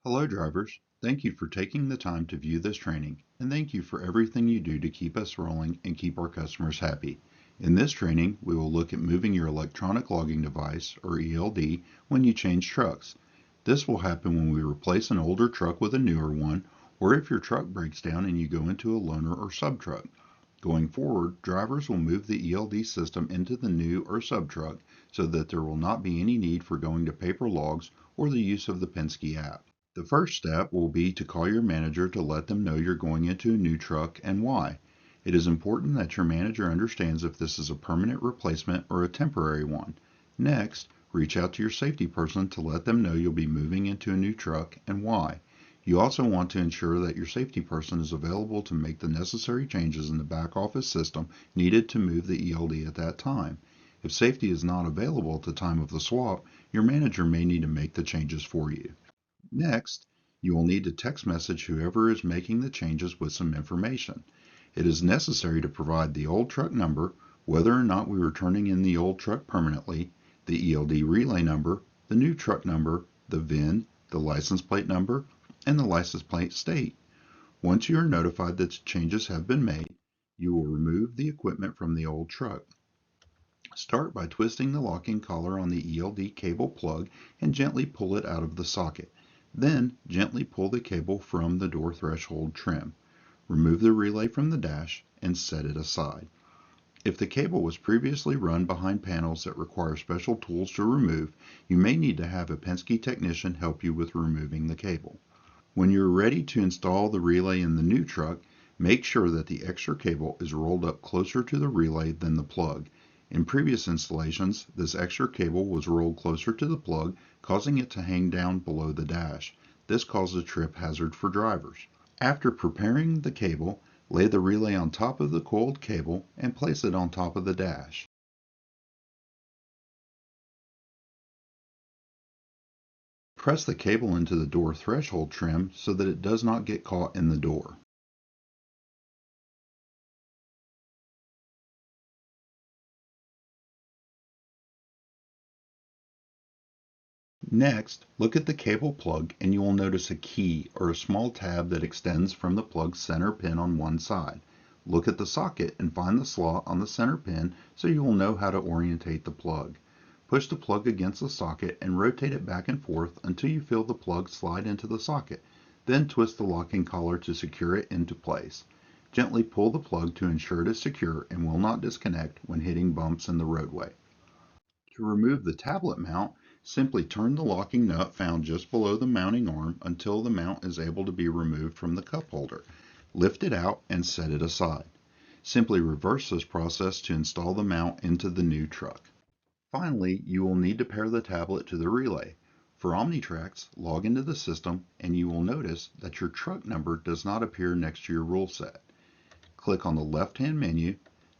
Hello drivers, thank you for taking the time to view this training, and thank you for everything you do to keep us rolling and keep our customers happy. In this training, we will look at moving your electronic logging device, or ELD, when you change trucks. This will happen when we replace an older truck with a newer one, or if your truck breaks down and you go into a loaner or sub-truck. Going forward, drivers will move the ELD system into the new or sub-truck so that there will not be any need for going to paper logs or the use of the Penske app. The first step will be to call your manager to let them know you're going into a new truck and why. It is important that your manager understands if this is a permanent replacement or a temporary one. Next, reach out to your safety person to let them know you'll be moving into a new truck and why. You also want to ensure that your safety person is available to make the necessary changes in the back office system needed to move the ELD at that time. If safety is not available at the time of the swap, your manager may need to make the changes for you. Next, you will need to text message whoever is making the changes with some information. It is necessary to provide the old truck number, whether or not we were turning in the old truck permanently, the ELD relay number, the new truck number, the VIN, the license plate number, and the license plate state. Once you are notified that changes have been made, you will remove the equipment from the old truck. Start by twisting the locking collar on the ELD cable plug and gently pull it out of the socket. Then gently pull the cable from the door threshold trim. Remove the relay from the dash and set it aside. If the cable was previously run behind panels that require special tools to remove, you may need to have a Penske technician help you with removing the cable. When you're ready to install the relay in the new truck, make sure that the extra cable is rolled up closer to the relay than the plug. In previous installations, this extra cable was rolled closer to the plug, causing it to hang down below the dash. This caused a trip hazard for drivers. After preparing the cable, lay the relay on top of the coiled cable and place it on top of the dash. Press the cable into the door threshold trim so that it does not get caught in the door. Next, look at the cable plug and you will notice a key or a small tab that extends from the plug's center pin on one side. Look at the socket and find the slot on the center pin so you will know how to orientate the plug. Push the plug against the socket and rotate it back and forth until you feel the plug slide into the socket. Then twist the locking collar to secure it into place. Gently pull the plug to ensure it is secure and will not disconnect when hitting bumps in the roadway. To remove the tablet mount, simply turn the locking nut found just below the mounting arm until the mount is able to be removed from the cup holder. Lift it out and set it aside. Simply reverse this process to install the mount into the new truck. Finally, you will need to pair the tablet to the relay. For OmniTrax, log into the system and you will notice that your truck number does not appear next to your rule set. Click on the left-hand menu,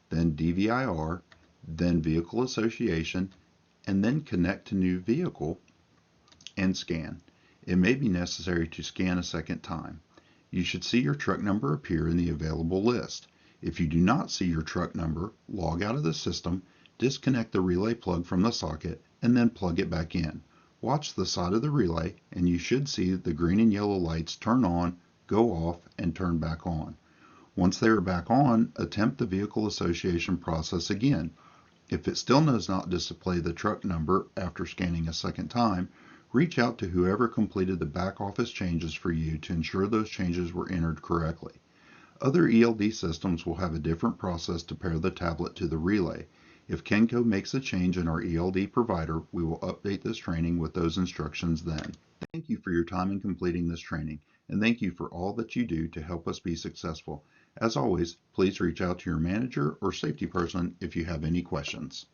then DVIR, then Vehicle Association, and then connect to new vehicle and scan. It may be necessary to scan a second time. You should see your truck number appear in the available list. If you do not see your truck number, log out of the system, disconnect the relay plug from the socket, and then plug it back in. Watch the side of the relay and you should see the green and yellow lights turn on, go off, and turn back on. Once they are back on, attempt the vehicle association process again. If it still does not display the truck number after scanning a second time, reach out to whoever completed the back office changes for you to ensure those changes were entered correctly. Other ELD systems will have a different process to pair the tablet to the relay. If Kenco makes a change in our ELD provider, we will update this training with those instructions then. Thank you for your time in completing this training, and thank you for all that you do to help us be successful. As always, please reach out to your manager or safety person if you have any questions.